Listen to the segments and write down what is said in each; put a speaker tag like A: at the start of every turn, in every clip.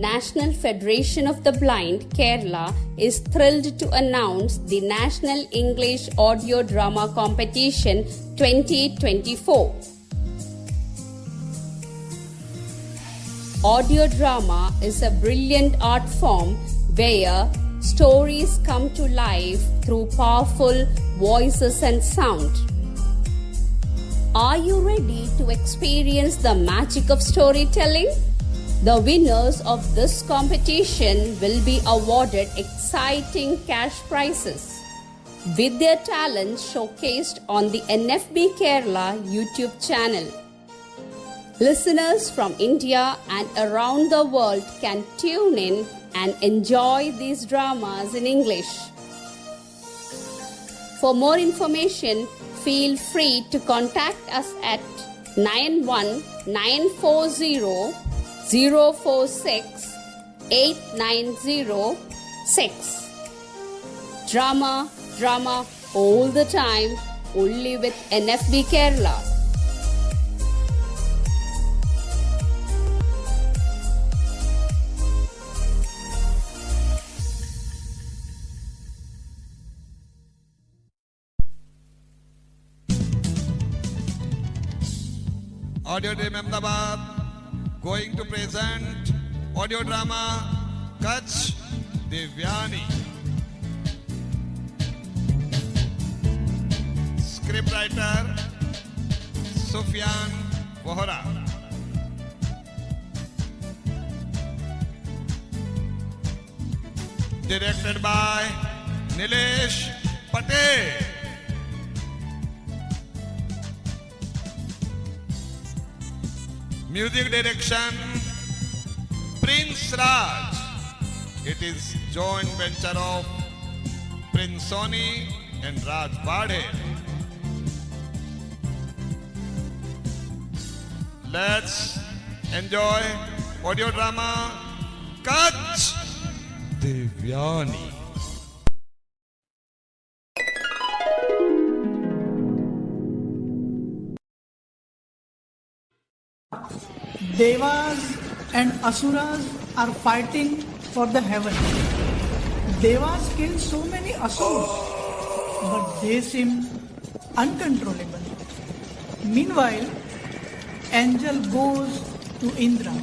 A: National Federation of the Blind, Kerala, is thrilled to announce the National English Audio Drama Competition 2024. Audio drama is a brilliant art form where stories come to life through powerful voices and sound. Are you ready to experience the magic of storytelling? The winners of this competition will be awarded exciting cash prizes, with their talents showcased on the NFB Kerala YouTube channel. Listeners from India and around the world can tune in and enjoy these dramas in English. For more information, feel free to contact us at 919400 046 8906. Drama all the time, only with NFB Kerala.
B: Audio Team Ahmedabad going to present audio drama Kutch Devyani. Scriptwriter Sufyan Vohra. Directed by Nilesh Patel. Music direction Prince Raj. It is joint venture of Prince Soni and Raj Badhe. Let's enjoy audio drama Kutch Devyani.
C: Devas and Asuras are fighting for the heaven. Devas kill so many Asuras, but they seem uncontrollable. Meanwhile, angel goes to Indra.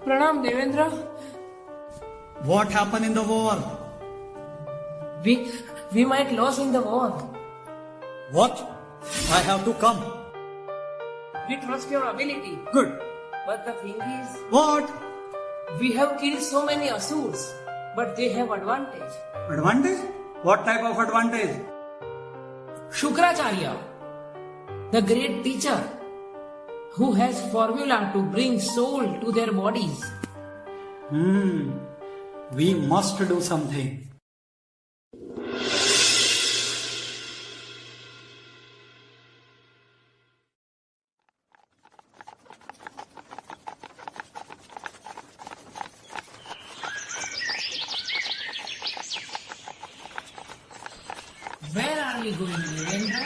D: Pranam Devendra.
C: What happened in the war?
D: We might lose in the war.
C: What? I have to come.
D: We trust your ability.
C: Good.
D: But the thing is,
C: What?
D: we have killed so many Asurs, but they have advantage.
C: Advantage? What type of advantage?
D: Shukracharya, the great teacher, who has formula to bring soul to their bodies.
C: We must do something.
D: Where are we going, Devendra?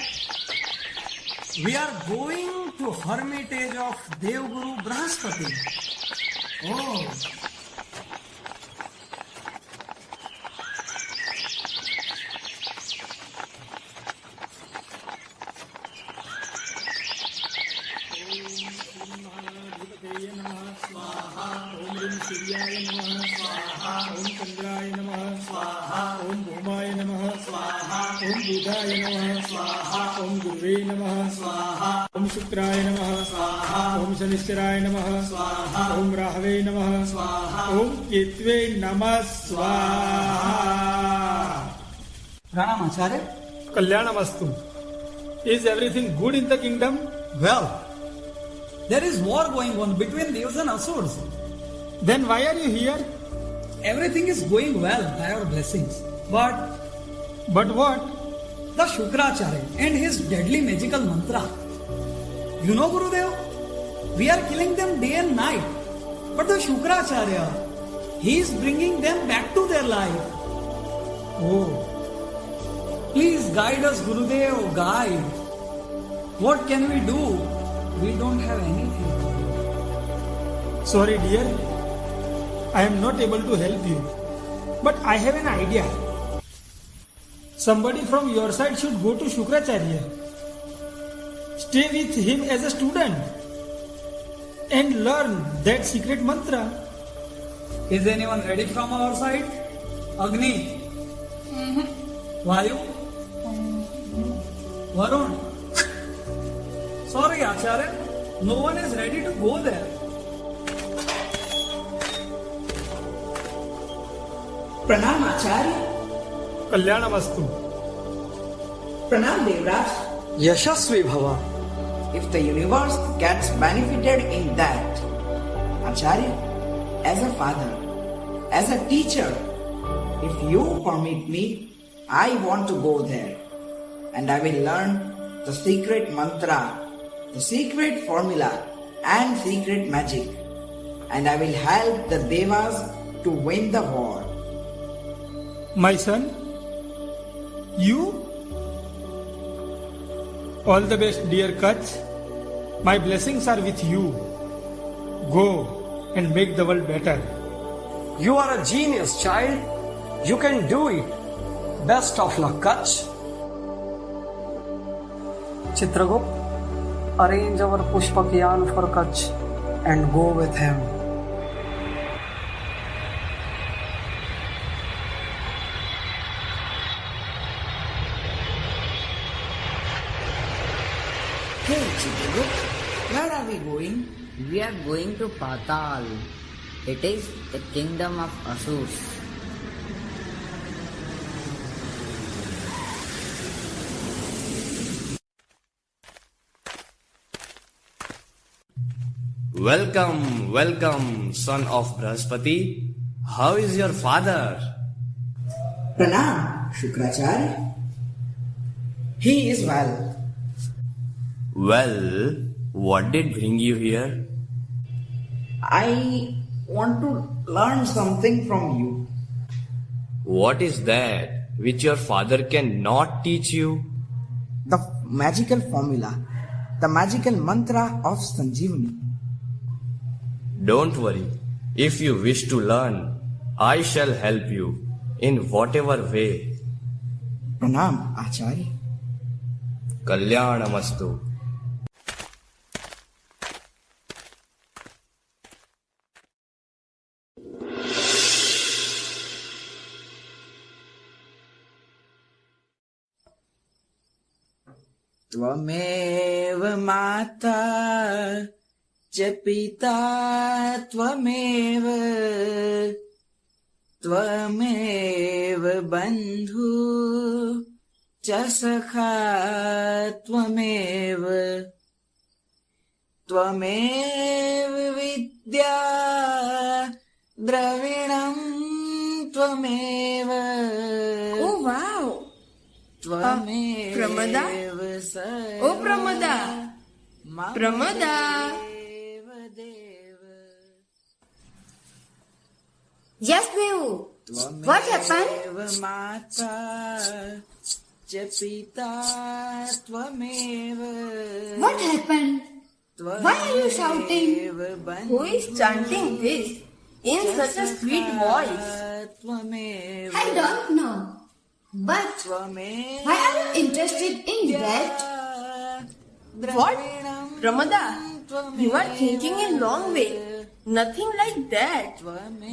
C: We are going to hermitage of Devguru Brahaspati.
D: Oh,
C: Om Chandraya Namaha Swaha. Om Bhumaya Namaha Swaha. Om Budhaya Namaha Swaha. Om Gurve Namaha Swaha. Om Shukraya Namaha Swaha. Om Shanishraya Namaha Swaha. Om Rahave Namaha Swaha. Om Ketve Namaha Swaha.
E: प्रणाम आचार्य।
C: Kalyanamastu. Is everything good in the kingdom?
E: Well, there is war going on between Devas and Asurs.
C: Then why are you here?
E: Everything is going well by our blessings. But
C: But what?
E: the Shukracharya and his deadly magical mantra. You know, Gurudev, we are killing them day and night. But the Shukracharya, he is bringing them back to their life.
C: Oh,
E: Please guide us, Gurudev, guide. What can we do? We don't have anything.
C: sorry dear. I am not able to help you. But I have an idea. Somebody from your side should go to Shukracharya. Stay with him as a student and learn that secret mantra.
E: Is anyone ready from our side? Agni? Vayu? Varun? Sorry, Acharya. No one is ready to go there.
F: Pranam Acharya.
C: Kalyanamastu.
F: Pranam Devraj.
E: Yashasvi Bhava.
F: If the universe gets benefited in that, Acharya, as a father, as a teacher, if you permit me, I want to go there and I will learn the secret mantra, the secret formula and secret magic, and I will help the Devas to win the war.
C: My son, you? All the best, dear Kach. My blessings are with you. Go and make the world better.
G: You are a genius, child. You can do it. Best of luck, Kach. Chitragupta, arrange our Pushpak Yan for Kach and go with him.
F: Hey Chitragupta, where are we going?
H: We are going to Patal. It is the kingdom of Asurs.
I: Welcome, welcome, son of Brahaspati. How is your father?
F: Pranam, Shukracharya. He is well.
I: Well, what did bring you here?
F: I want to learn something from you.
I: What is that which your father cannot teach you?
F: The magical formula, the magical mantra of Sanjeevani.
I: Don't worry. If you wish to learn, I shall help you in whatever way.
F: Pranam, Acharya.
I: Kalyanamastu.
F: त्वमेव माता च पिता त्वमेव त्वमेव बन्धु च सखा त्वमेव त्वमेव विद्या द्रविणं त्वमेव
J: Oh wow!
F: त्वमेव
J: Pramada?
F: सर्वं
J: Oh Pramada! Pramada! Yes, Devu. What happened?
F: माता च पिता त्वमेव
J: What happened? Why are you shouting? Who is chanting this in such a sweet voice?
F: त्वमेव
J: I don't know. But why are you interested in that? What? Pramada, you are thinking in long way. Nothing like that.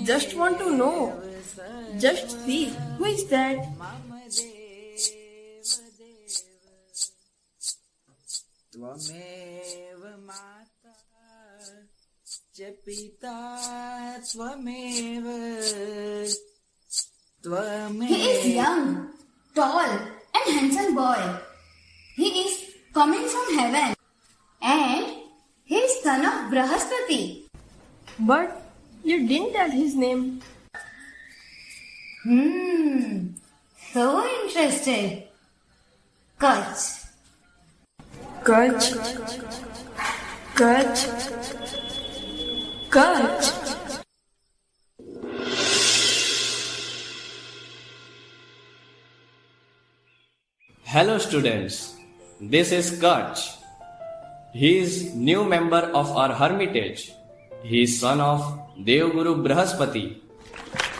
J: Just want to know. Just see. Who is that?
F: त्वमेव माता च पिता त्वमेव
J: He is young, tall and and handsome boy. He is coming from heaven and he is son of Brahaspati.
K: But you didn't tell his name.
J: So interested. Kutch.
K: Kutch. Kutch. Kutch.
I: Hello students, this is Kutch. He is new member of our hermitage. He is son of Devguru Brahaspati.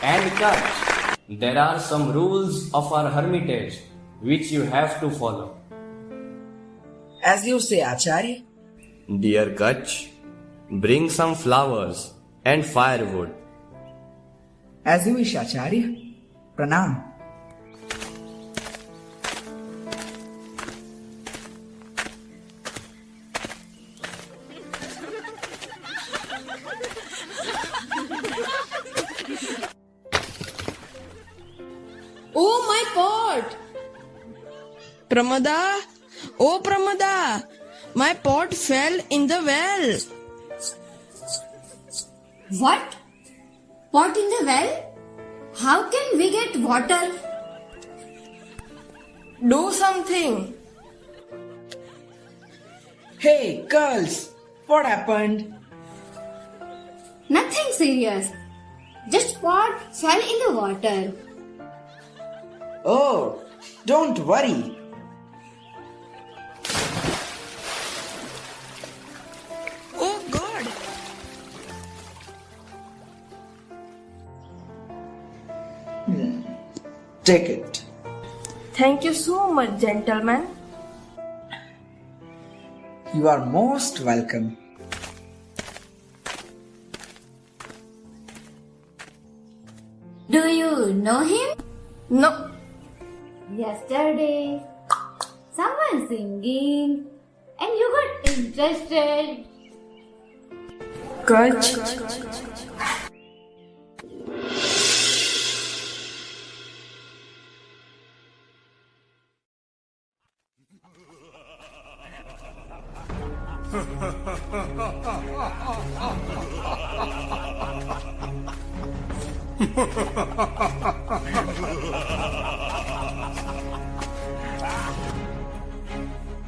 I: And Kutch, there are some rules of our hermitage which you have to follow.
F: As you say, Acharya.
I: Dear Kutch, bring some flowers and firewood.
F: As you wish, Acharya. Pranam.
K: Oh, my pot! Pramada! Oh, Pramada! My pot fell in the well.
J: What? Pot in the well? How can we get water?
K: Do something.
F: Hey, girls. What happened?
J: Nothing serious. Just pot fell in the water.
F: Oh, don't worry.
K: Oh, God!
F: Take it.
K: Thank you so much, gentlemen.
F: You are most welcome.
J: Do you know him?
K: No.
J: Yesterday, someone singing and you got interested.
K: Kutch.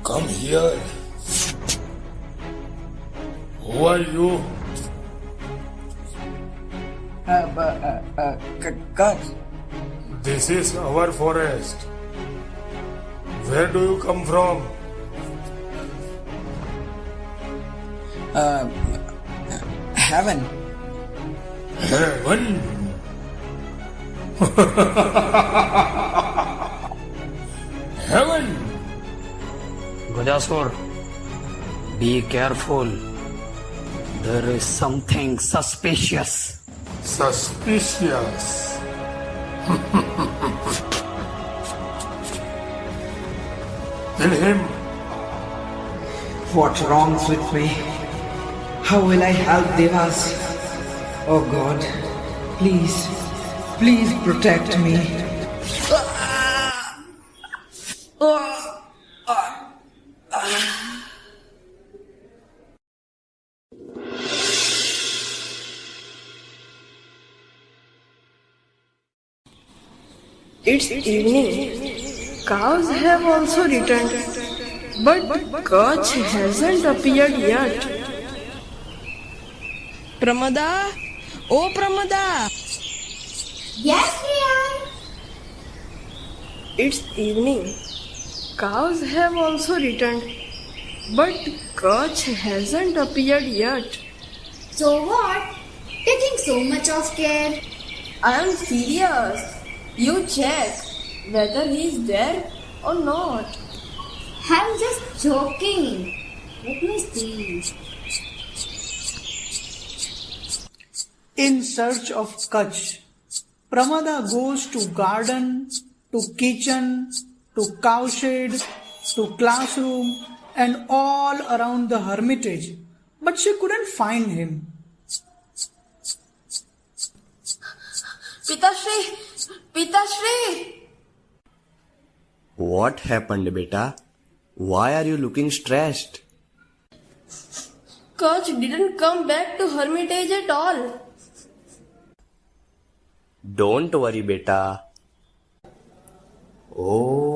C: Come here. Who are you?
F: Kutch.
C: This is our forest. Where do you come from?
F: Heaven.
C: Heaven. Heaven.
E: Gajasur, be careful. There is something suspicious.
C: Suspicious. Kill him.
F: What wrongs with me? How will I help Devas? Oh God, please, please protect me.
K: It's evening. Cows have also returned. But Kutch hasn't appeared yet. Pramada? Oh, Pramada!
J: Yes, Riyan.
K: It's evening. Cows have also returned. But Kutch hasn't appeared yet.
J: So what? Taking so much of care.
K: I am serious. You check whether he is there or not.
J: I'm just joking. Let me see.
E: In search of Kutch, Pramada goes to garden, to kitchen, to cowshed, to classroom and all around the hermitage, but she couldn't find him.
K: Pitashri! Pitashri!
I: What happened, beta? Why are you looking stressed?
K: Kach didn't come back to Hermitage at all.
I: Don't worry, beta. Oh.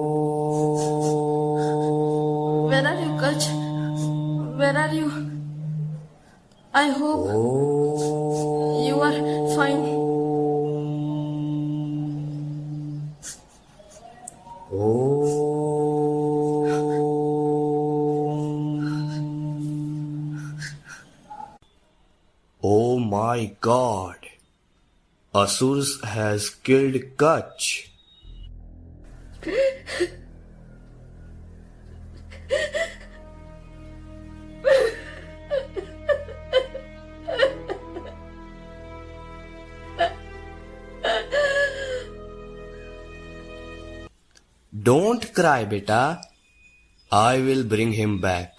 K: Where are you, Kach? Where are you? I hope you are fine.
I: Oh my God! Asurs has killed Kach. Don't cry, beta. I will bring him back.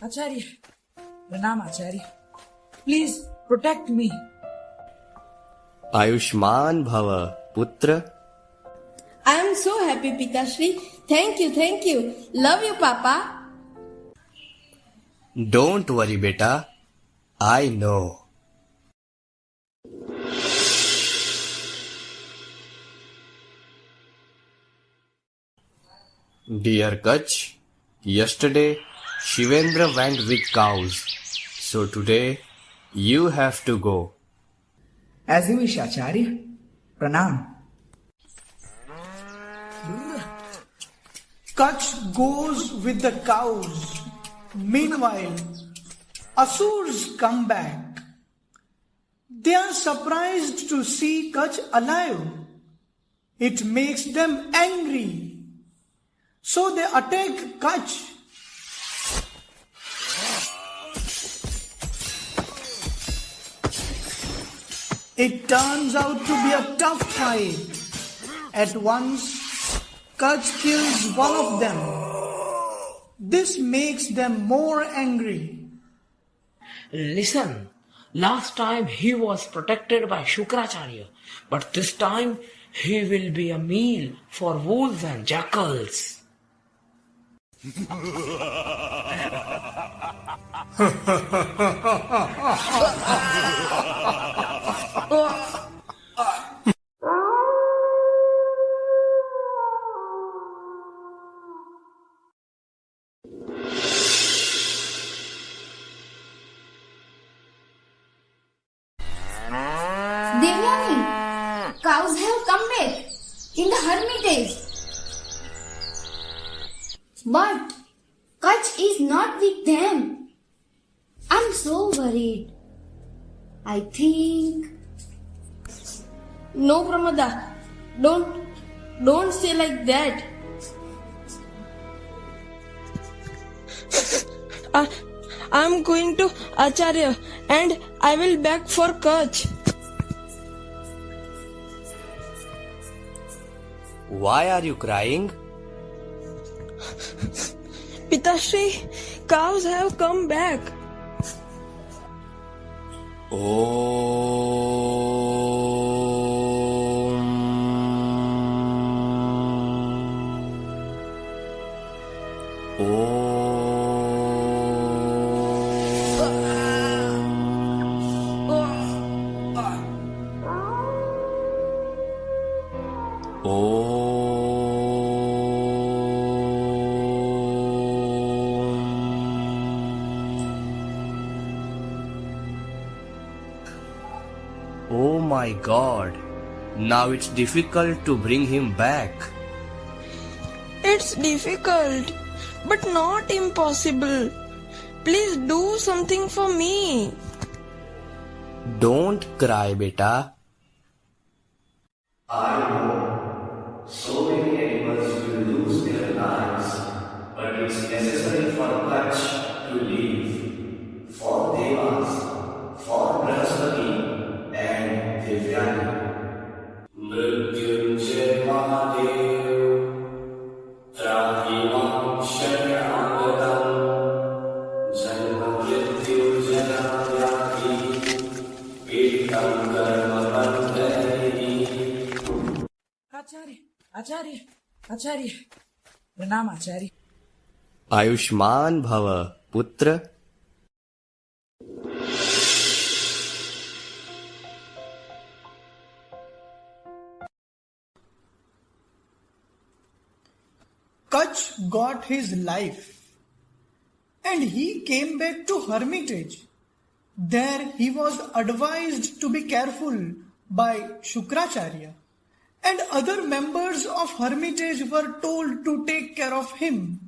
F: Acharya, Pranam Acharya. Please protect me.
I: Ayushman Bhava, Putra.
J: I am so happy, Pitashri. Thank you. Love you, Papa.
I: Don't worry, beta. I know. Dear Kach, yesterday Shivendra went with cows. So today you have to go.
F: As you wish, Acharya. Pranam.
E: Kach goes with the cows. Meanwhile, Asurs come back. They are surprised to see Kach alive. It makes them angry. So they attack Kach. It turns out to be a tough fight. At once, Kach kills one of them. This makes them more angry.
D: Listen, last time he was protected by Shukracharya, but this time he will be a meal for wolves and jackals.
J: Devyani, cows have come back in the hermitage. But Kach is not with them. I'm so worried. I think...
K: No, Pramada. Don't say like that. I'm going to Acharya and I will beg for Kach.
I: Why are you crying?
K: Pitashri, cows have come back.
I: Oh my God. Now it's difficult to bring him back.
K: It's difficult, but not impossible. Please do something for me.
I: Don't cry, beta.
L: I know so many animals will lose their lives, but it's necessary for Kach to live, for Devas, for Brahaspati and Devyani.
F: आचार्य, आचार्य, आचार्य, प्रणाम आचार्य.
I: आयुष्मान भव पुत्र.
E: Kutch got his life and he came back to Hermitage. There he was advised to be careful by Shukracharya, and other members of Hermitage were told to take care of him.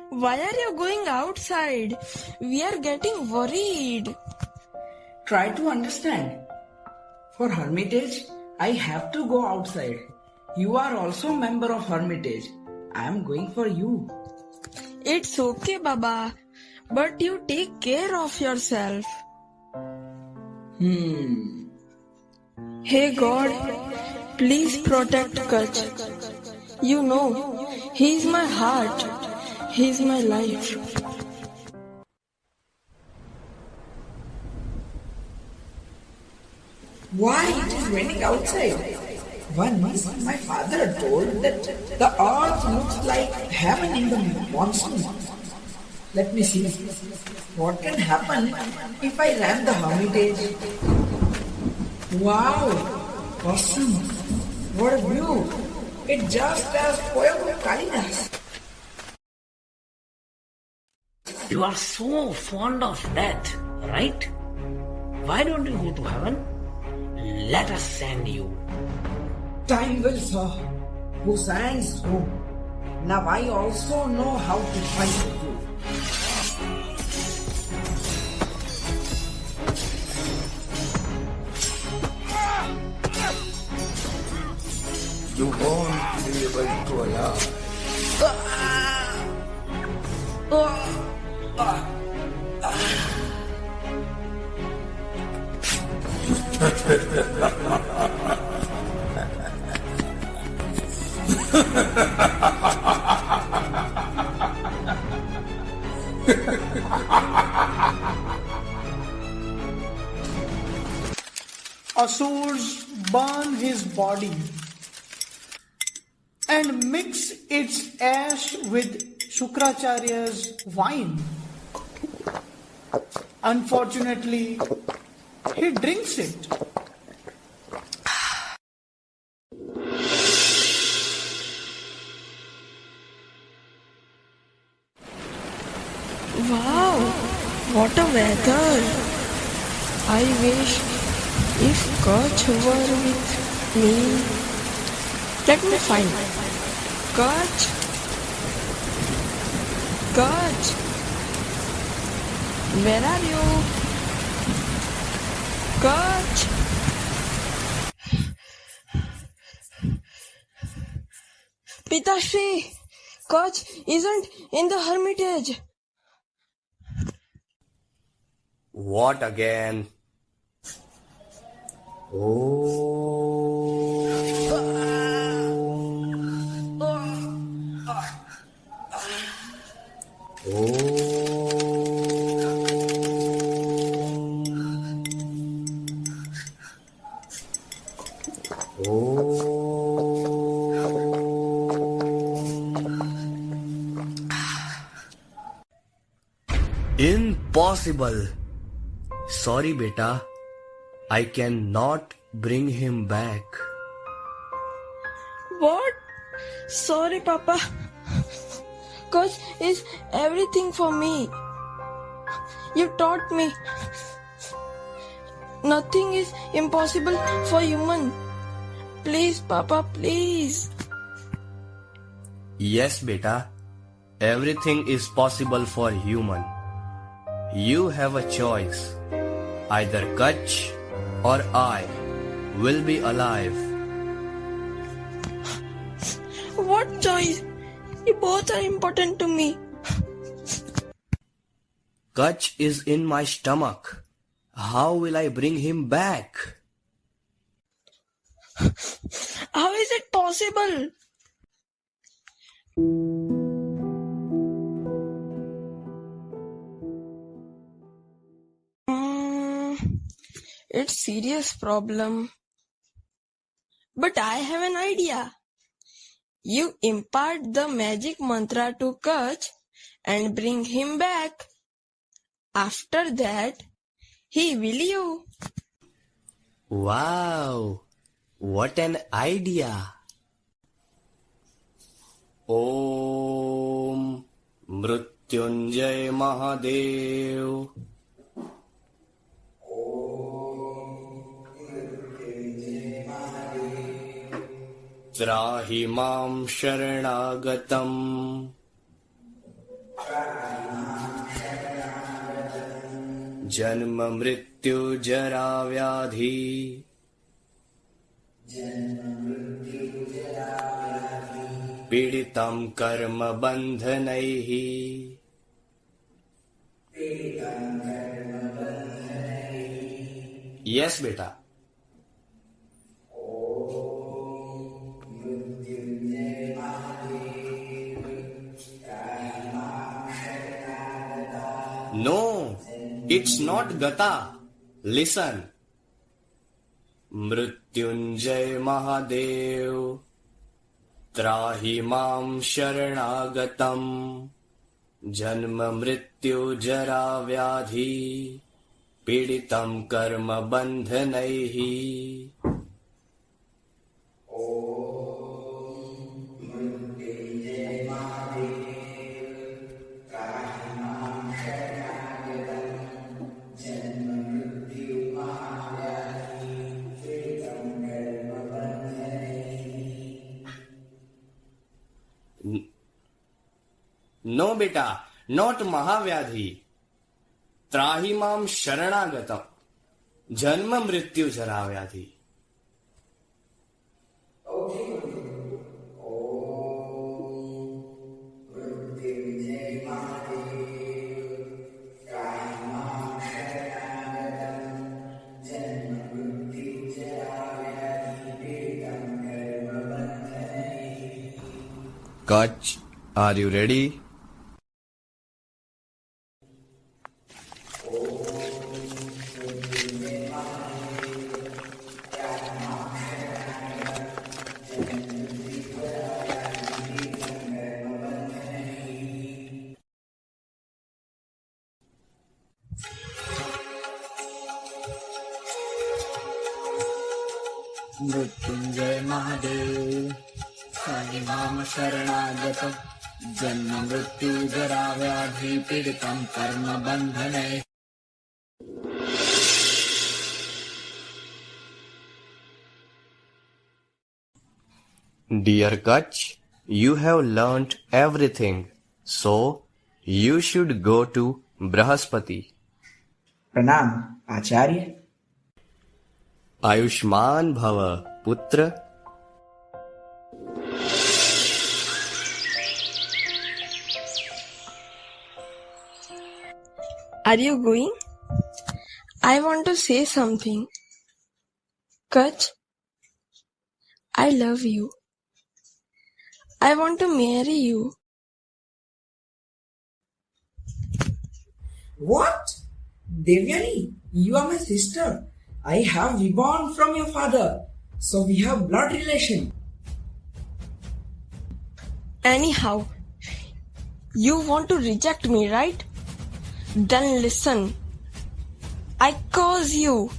K: Why are you going outside? We are getting worried.
F: Try to understand. For Hermitage, I have to go outside. You are also a member of Hermitage. I am going for you.
K: It's okay, Baba. But you take care of yourself. Hey God, please protect Kutch. You know, he's my heart. He's my life.
F: Why it is raining outside? Once my father told that the earth looks like heaven in the monsoon. Let me see. What can happen if I ram the Hermitage? Wow! Awesome! What a view! It's just as poem of Kalidas.
D: You are so fond of death, right? Why don't you go to heaven? Let us send you.
F: Time will show who sends who. Now I also know how to fight you.
M: You won't be able to allow.
E: Asurs burn his body and mix its ash with Shukracharya's wine. Unfortunately, he drinks it.
K: Wow, what a weather. I wish if Kutch were with me. Let me find Kutch. Kutch, where are you? Kutch. Pitashri, Kutch isn't in the Hermitage.
I: What again? Impossible. Sorry, beta. I cannot bring him back.
K: What? Sorry, Papa. Kutch is everything for me. You taught me. Nothing is impossible for human. Please, Papa, please.
I: Yes, beta. Everything is possible for human. You have a choice. Either Kutch or I will be alive.
K: What choice? You both are important to me.
I: Kutch is in my stomach. How will I bring him back?
K: How is it possible? it's serious problem. But I have an idea. You impart the magic mantra to Kach and bring him back. After that, he will you.
I: Wow, what an idea! Om Mrityunjay Mahadev. Trahi mam Sharnagatam. Janma Mrityu Jara Vyadhi. Piditam Karma Bandhanaihi. Yes, beta. No, it's not Gata. Listen. Mrityunjay Mahadev. Trahi mam Sharnagatam. Janma Mrityu Jara Vyadhi. Piditam Karma Bandhanaihi. No, beta, not Mahavyadhi. Trahi mam Sharnagatam. Janma Mrityu Jara Vyadhi. Kach, are you ready?
H: Mrityunjay Mahadev Sai माम शरणागत जन्म मृत्यु जरा व्याधि पीड़ितं कर्म बंधने.
I: Dear Kach, you have learnt everything, so you should go to Brahaspati.
F: Pranam, Acharya.
I: Ayushman Bhava, Putra.
K: Are you going? I want to say something. Kach, I love you. I want to marry you.
F: What? Devyani, you are my sister. I have reborn from your father. So we have blood relation.
K: Anyhow, you want to reject me, right? Then listen. I curse you.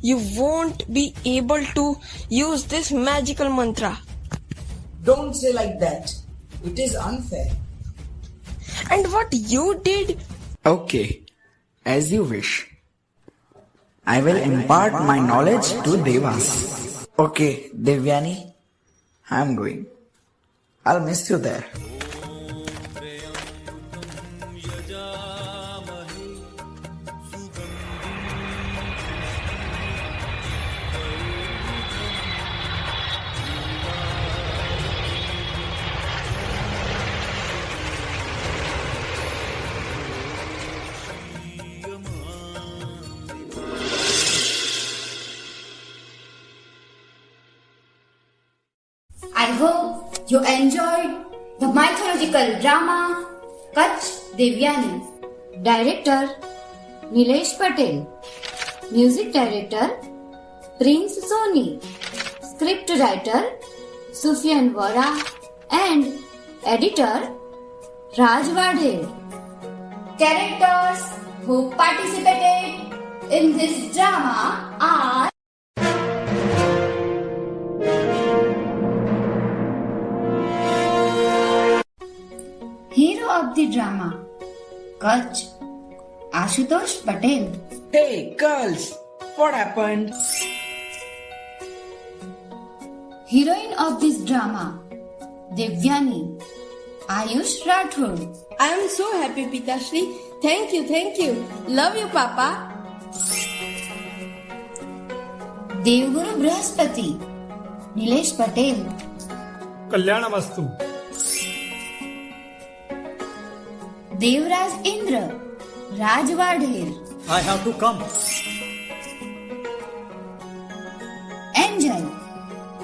K: You won't be able to use this magical mantra.
F: Don't say like that. It is unfair.
K: And what you did?
F: Okay, as you wish. I will impart my knowledge to Devas. Okay, Devyani, I am going. I'll miss you there.
N: I hope you enjoyed the mythological drama Kach Devyani. Director Nilesh Patel. Music Director Prince Soni. Script Writer Sufyan Vora and Editor Raj Wadhel. Characters who participated in this drama are Hero of the drama Kutch Ashutosh Patel.
F: Hey, girls, what happened?
N: Heroine of this drama Devyani Ayush Rathod.
J: I am so happy, Pitashri. Thank you, thank you. Love you, Papa.
N: Devguru Brahaspati Nilesh Patel.
C: कल्याणमस्तु.
N: Devraj Indra Raj Wadhel.
E: I have to come.
N: Angel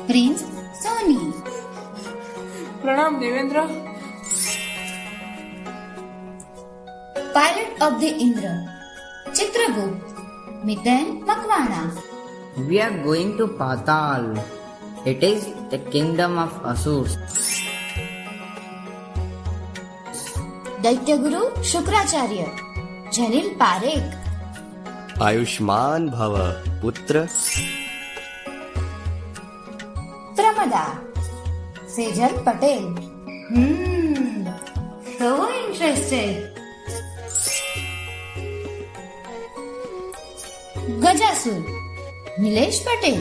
N: Prince Soni.
K: Pranam Devendra.
N: Pilot of the Indra Chitragut Miten Makwana.
H: We are going to Patal. It is the kingdom of Asurs.
N: Daityaguru Shukracharya Janil Parekh.
I: Ayushman भव पुत्र
N: Pramada Sejal Patel. So interested. Gajasur Nilesh Patel.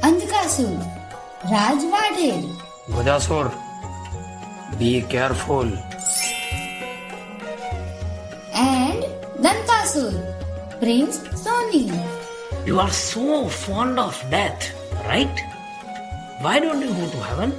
N: Andhakasur Raj Wadhel.
G: Gajasur, be careful.
N: And Dantasur Prince Soni.
D: You are so fond of death, right? Why don't you go to heaven?